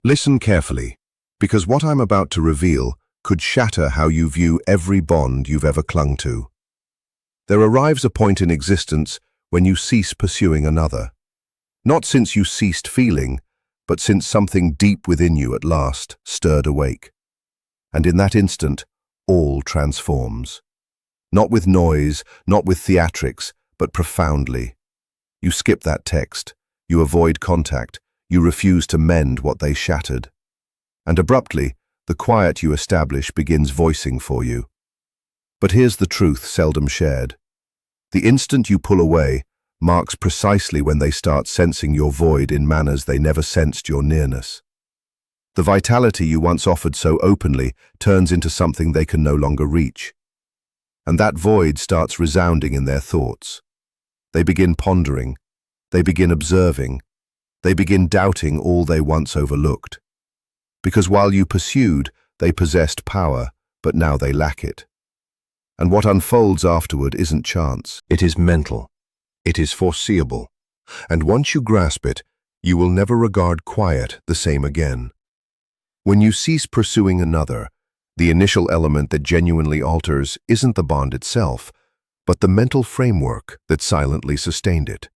Listen carefully, because what I'm about to reveal could shatter how you view every bond you've ever clung to. There arrives a point in existence when you cease pursuing another. Not since you ceased feeling, but since something deep within you at last stirred awake. And in that instant, all transforms. Not with noise, not with theatrics, but profoundly. You skip that text, you avoid contact, you refuse to mend what they shattered. And abruptly, the quiet you establish begins voicing for you. But here's the truth seldom shared. The instant you pull away marks precisely when they start sensing your void in manners they never sensed your nearness. The vitality you once offered so openly turns into something they can no longer reach. And that void starts resounding in their thoughts. They begin pondering, they begin observing, they begin doubting all they once overlooked. Because while you pursued, they possessed power, but now they lack it. And what unfolds afterward isn't chance. It is mental. It is foreseeable. And once you grasp it, you will never regard quiet the same again. When you cease pursuing another, the initial element that genuinely alters isn't the bond itself, but the mental framework that silently sustained it.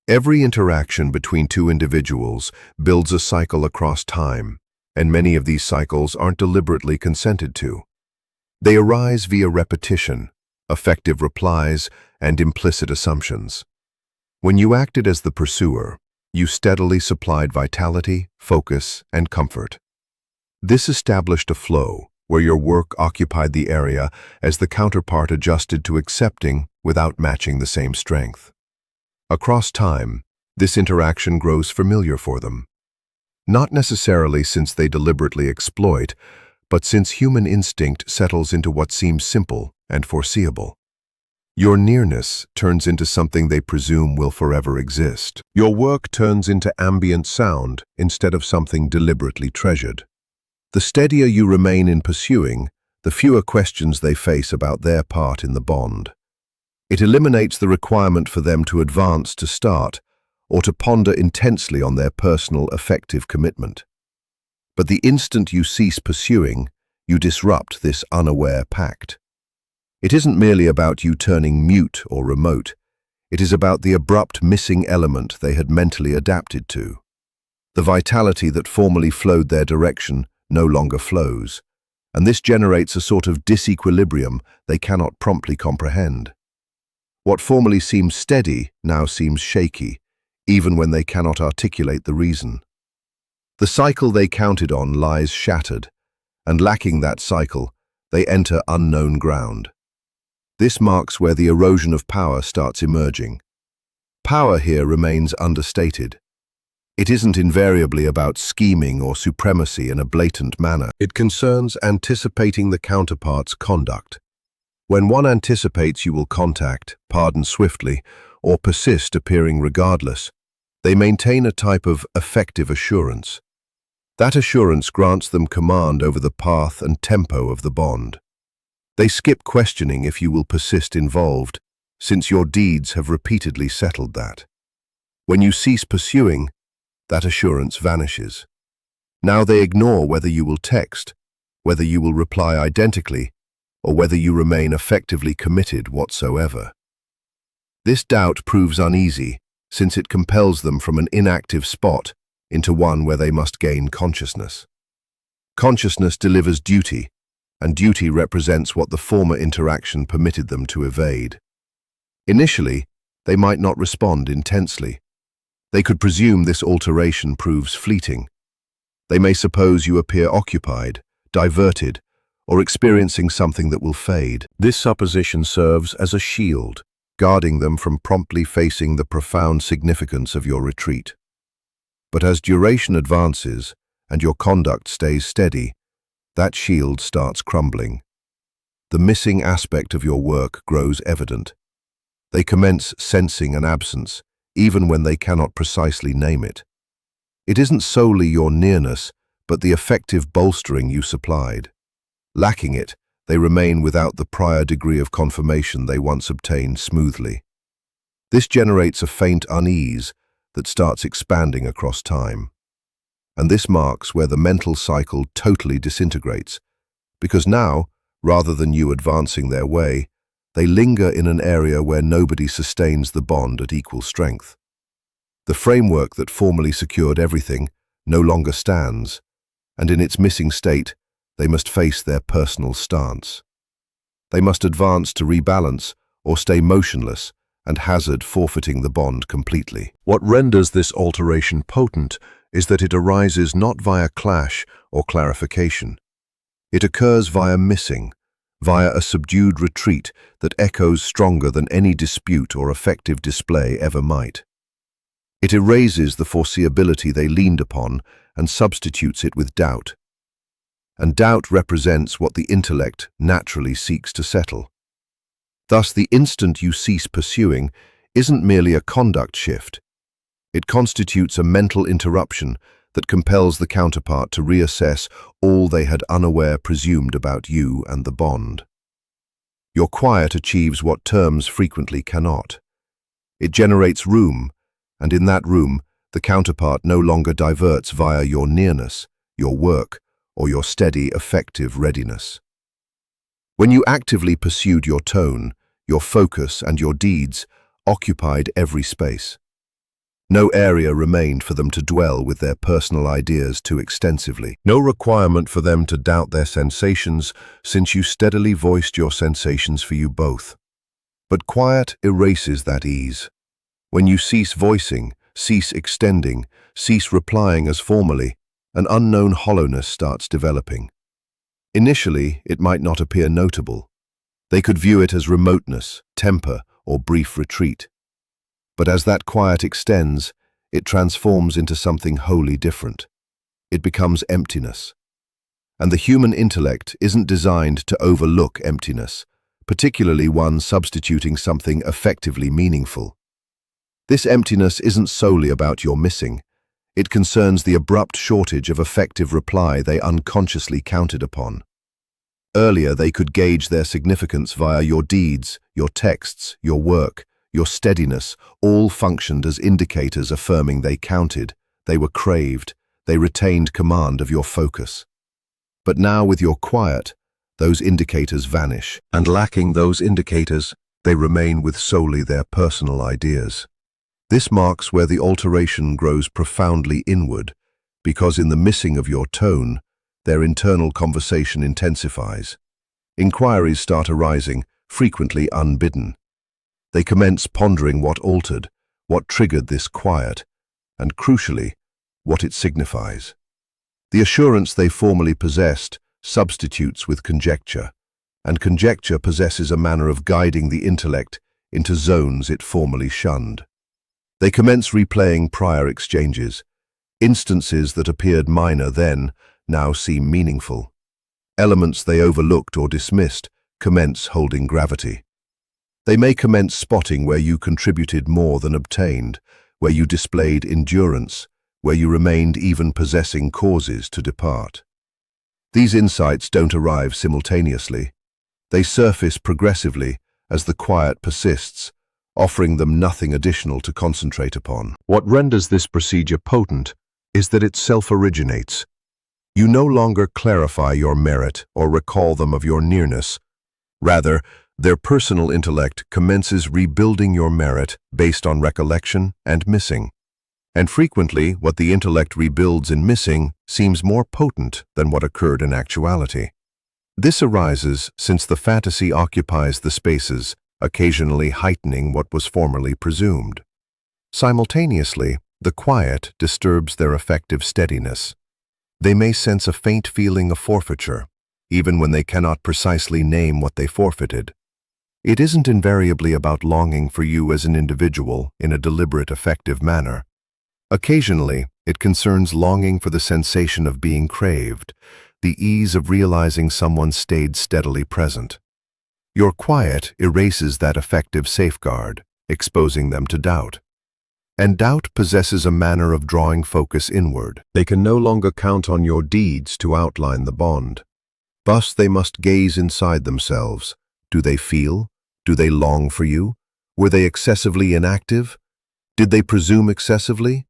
Every interaction between two individuals builds a cycle across time, and many of these cycles aren't deliberately consented to. They arise via repetition, affective replies, and implicit assumptions. When you acted as the pursuer, you steadily supplied vitality, focus, and comfort. This established a flow where your work occupied the area as the counterpart adjusted to accepting without matching the same strength. Across time, this interaction grows familiar for them. Not necessarily since they deliberately exploit, but since human instinct settles into what seems simple and foreseeable. Your nearness turns into something they presume will forever exist. Your work turns into ambient sound instead of something deliberately treasured. The steadier you remain in pursuing, the fewer questions they face about their part in the bond. It eliminates the requirement for them to advance to start, or to ponder intensely on their personal, effective commitment. But the instant you cease pursuing, you disrupt this unaware pact. It isn't merely about you turning mute or remote. It is about the abrupt missing element they had mentally adapted to. The vitality that formerly flowed their direction no longer flows, and this generates a sort of disequilibrium they cannot promptly comprehend. What formerly seemed steady now seems shaky, even when they cannot articulate the reason. The cycle they counted on lies shattered, and lacking that cycle, they enter unknown ground. This marks where the erosion of power starts emerging. Power here remains understated. It isn't invariably about scheming or supremacy in a blatant manner. It concerns anticipating the counterpart's conduct. When one anticipates you will contact, pardon swiftly, or persist appearing regardless, they maintain a type of effective assurance. That assurance grants them command over the path and tempo of the bond. They skip questioning if you will persist involved, since your deeds have repeatedly settled that. When you cease pursuing, that assurance vanishes. Now they ignore whether you will text, whether you will reply identically, or whether you remain effectively committed whatsoever. This doubt proves uneasy, since it compels them from an inactive spot into one where they must gain consciousness. Consciousness delivers duty, and duty represents what the former interaction permitted them to evade. Initially, they might not respond intensely. They could presume this alteration proves fleeting. They may suppose you appear occupied, diverted, or experiencing something that will fade. This supposition serves as a shield, guarding them from promptly facing the profound significance of your retreat. But as duration advances and your conduct stays steady, that shield starts crumbling. The missing aspect of your work grows evident. They commence sensing an absence, even when they cannot precisely name it. It isn't solely your nearness, but the effective bolstering you supplied. Lacking it, they remain without the prior degree of confirmation they once obtained smoothly. This generates a faint unease that starts expanding across time. And this marks where the mental cycle totally disintegrates, because now, rather than you advancing their way, they linger in an area where nobody sustains the bond at equal strength. The framework that formerly secured everything no longer stands, and in its missing state, they must face their personal stance. They must advance to rebalance or stay motionless and hazard forfeiting the bond completely. What renders this alteration potent is that it arises not via clash or clarification. It occurs via missing, via a subdued retreat that echoes stronger than any dispute or effective display ever might. It erases the foreseeability they leaned upon and substitutes it with doubt. And doubt represents what the intellect naturally seeks to settle. Thus, the instant you cease pursuing isn't merely a conduct shift. It constitutes a mental interruption that compels the counterpart to reassess all they had unaware presumed about you and the bond. Your quiet achieves what terms frequently cannot. It generates room, and in that room, the counterpart no longer diverts via your nearness, your work, or your steady, effective readiness. When you actively pursued your tone, your focus and your deeds occupied every space. No area remained for them to dwell with their personal ideas too extensively. No requirement for them to doubt their sensations, since you steadily voiced your sensations for you both. But quiet erases that ease. When you cease voicing, cease extending, cease replying as formerly, an unknown hollowness starts developing. Initially, it might not appear notable. They could view it as remoteness, temper, or brief retreat. But as that quiet extends, it transforms into something wholly different. It becomes emptiness. And the human intellect isn't designed to overlook emptiness, particularly one substituting something effectively meaningful. This emptiness isn't solely about your missing. It concerns the abrupt shortage of effective reply they unconsciously counted upon. Earlier, they could gauge their significance via your deeds, your texts, your work, your steadiness, all functioned as indicators affirming they counted, they were craved, they retained command of your focus. But now with your quiet, those indicators vanish, and lacking those indicators, they remain with solely their personal ideas. This marks where the alteration grows profoundly inward, because in the missing of your tone, their internal conversation intensifies. Inquiries start arising, frequently unbidden. They commence pondering what altered, what triggered this quiet, and crucially, what it signifies. The assurance they formerly possessed substitutes with conjecture, and conjecture possesses a manner of guiding the intellect into zones it formerly shunned. They commence replaying prior exchanges. Instances that appeared minor then now seem meaningful. Elements they overlooked or dismissed commence holding gravity. They may commence spotting where you contributed more than obtained, where you displayed endurance, where you remained even possessing causes to depart. These insights don't arrive simultaneously. They surface progressively as the quiet persists, offering them nothing additional to concentrate upon. What renders this procedure potent is that it self-originates. You no longer clarify your merit or recall them of your nearness. Rather, their personal intellect commences rebuilding your merit based on recollection and missing. And frequently, what the intellect rebuilds in missing seems more potent than what occurred in actuality. This arises since the fantasy occupies the spaces, occasionally heightening what was formerly presumed. Simultaneously, the quiet disturbs their effective steadiness. They may sense a faint feeling of forfeiture, even when they cannot precisely name what they forfeited. It isn't invariably about longing for you as an individual in a deliberate, effective manner. Occasionally, it concerns longing for the sensation of being craved, the ease of realizing someone stayed steadily present. Your quiet erases that effective safeguard, exposing them to doubt. And doubt possesses a manner of drawing focus inward. They can no longer count on your deeds to outline the bond. Thus they must gaze inside themselves. Do they feel? Do they long for you? Were they excessively inactive? Did they presume excessively?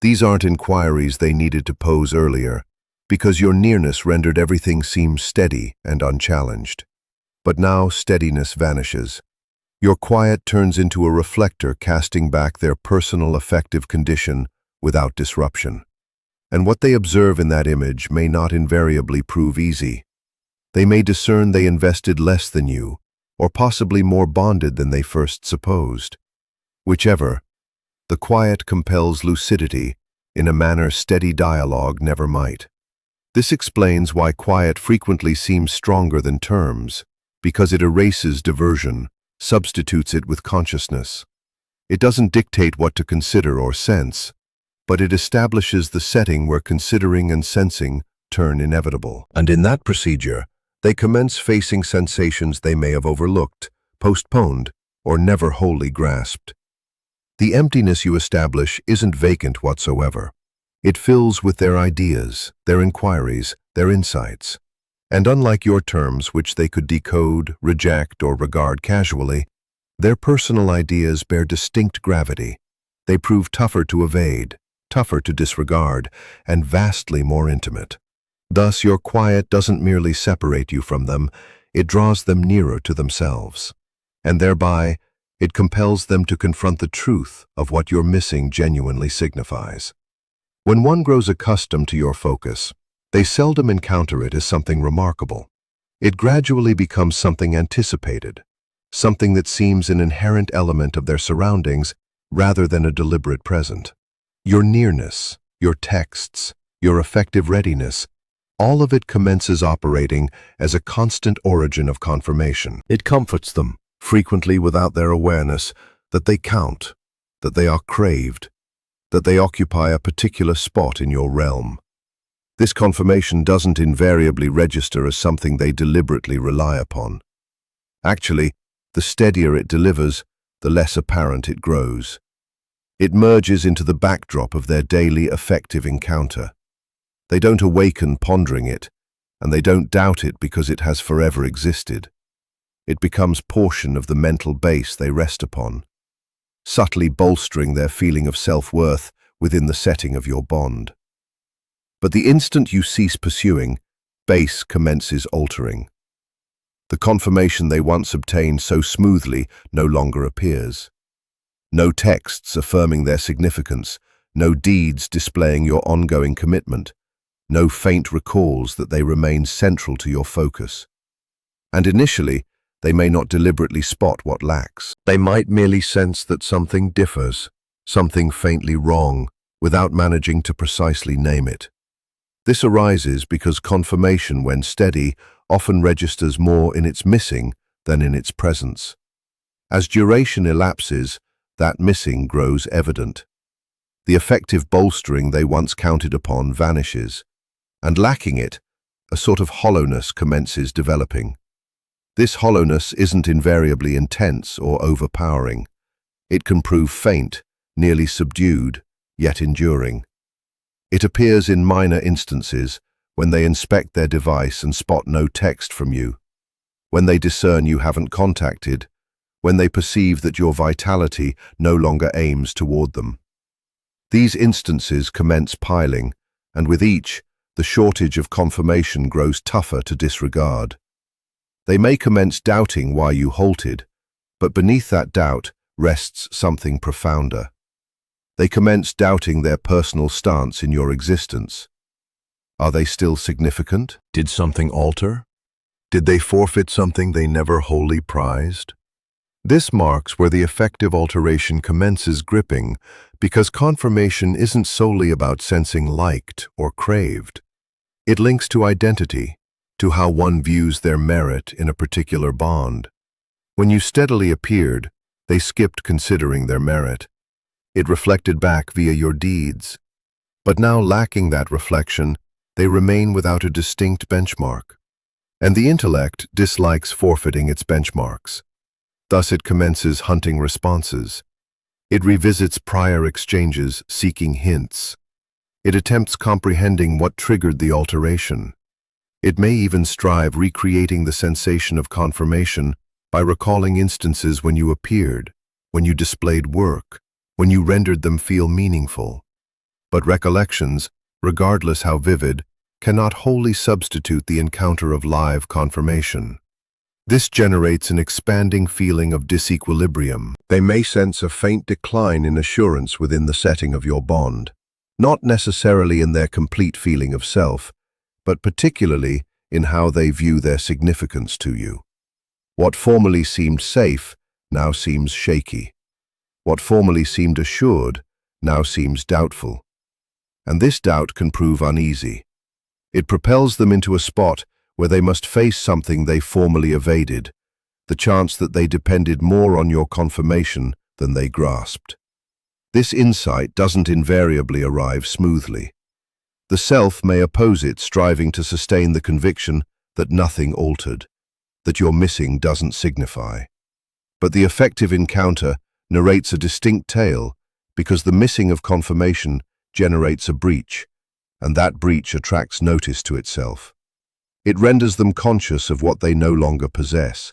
These aren't inquiries they needed to pose earlier, because your nearness rendered everything seem steady and unchallenged. But now steadiness vanishes. Your quiet turns into a reflector casting back their personal affective condition without disruption. And what they observe in that image may not invariably prove easy. They may discern they invested less than you, or possibly more bonded than they first supposed. Whichever, the quiet compels lucidity in a manner steady dialogue never might. This explains why quiet frequently seems stronger than terms, because it erases diversion, substitutes it with consciousness. It doesn't dictate what to consider or sense, but it establishes the setting where considering and sensing turn inevitable. And in that procedure, they commence facing sensations they may have overlooked, postponed, or never wholly grasped. The emptiness you establish isn't vacant whatsoever. It fills with their ideas, their inquiries, their insights. And unlike your terms, which they could decode, reject, or regard casually, their personal ideas bear distinct gravity. They prove tougher to evade, tougher to disregard, and vastly more intimate. Thus, your quiet doesn't merely separate you from them, it draws them nearer to themselves. And thereby, it compels them to confront the truth of what your missing genuinely signifies. When one grows accustomed to your focus, they seldom encounter it as something remarkable. It gradually becomes something anticipated, something that seems an inherent element of their surroundings rather than a deliberate present. Your nearness, your texts, your affective readiness, all of it commences operating as a constant origin of confirmation. It comforts them, frequently without their awareness, that they count, that they are craved, that they occupy a particular spot in your realm. This confirmation doesn't invariably register as something they deliberately rely upon. Actually, the steadier it delivers, the less apparent it grows. It merges into the backdrop of their daily affective encounter. They don't awaken pondering it, and they don't doubt it because it has forever existed. It becomes portion of the mental base they rest upon, subtly bolstering their feeling of self-worth within the setting of your bond. But the instant you cease pursuing, base commences altering. The confirmation they once obtained so smoothly no longer appears. No texts affirming their significance, no deeds displaying your ongoing commitment, no faint recalls that they remain central to your focus. And initially, they may not deliberately spot what lacks. They might merely sense that something differs, something faintly wrong, without managing to precisely name it. This arises because confirmation, when steady, often registers more in its missing than in its presence. As duration elapses, that missing grows evident. The effective bolstering they once counted upon vanishes, and lacking it, a sort of hollowness commences developing. This hollowness isn't invariably intense or overpowering. It can prove faint, nearly subdued, yet enduring. It appears in minor instances, when they inspect their device and spot no text from you, when they discern you haven't contacted, when they perceive that your vitality no longer aims toward them. These instances commence piling, and with each, the shortage of confirmation grows tougher to disregard. They may commence doubting why you halted, but beneath that doubt rests something profounder. They commence doubting their personal stance in your existence. Are they still significant? Did something alter? Did they forfeit something they never wholly prized? This marks where the effective alteration commences gripping, because confirmation isn't solely about sensing liked or craved. It links to identity, to how one views their merit in a particular bond. When you steadily appeared, they skipped considering their merit. It reflected back via your deeds. But now, lacking that reflection, they remain without a distinct benchmark. And the intellect dislikes forfeiting its benchmarks. Thus it commences hunting responses. It revisits prior exchanges, seeking hints. It attempts comprehending what triggered the alteration. It may even strive recreating the sensation of confirmation by recalling instances when you appeared, when you displayed work, when you rendered them feel meaningful. But recollections, regardless how vivid, cannot wholly substitute the encounter of live confirmation. This generates an expanding feeling of disequilibrium. They may sense a faint decline in assurance within the setting of your bond, not necessarily in their complete feeling of self, but particularly in how they view their significance to you. What formerly seemed safe now seems shaky. What formerly seemed assured now seems doubtful. And this doubt can prove uneasy. It propels them into a spot where they must face something they formerly evaded, the chance that they depended more on your confirmation than they grasped. This insight doesn't invariably arrive smoothly. The self may oppose it, striving to sustain the conviction that nothing altered, that your missing doesn't signify. But the effective encounter narrates a distinct tale because the missing of confirmation generates a breach, and that breach attracts notice to itself. It renders them conscious of what they no longer possess,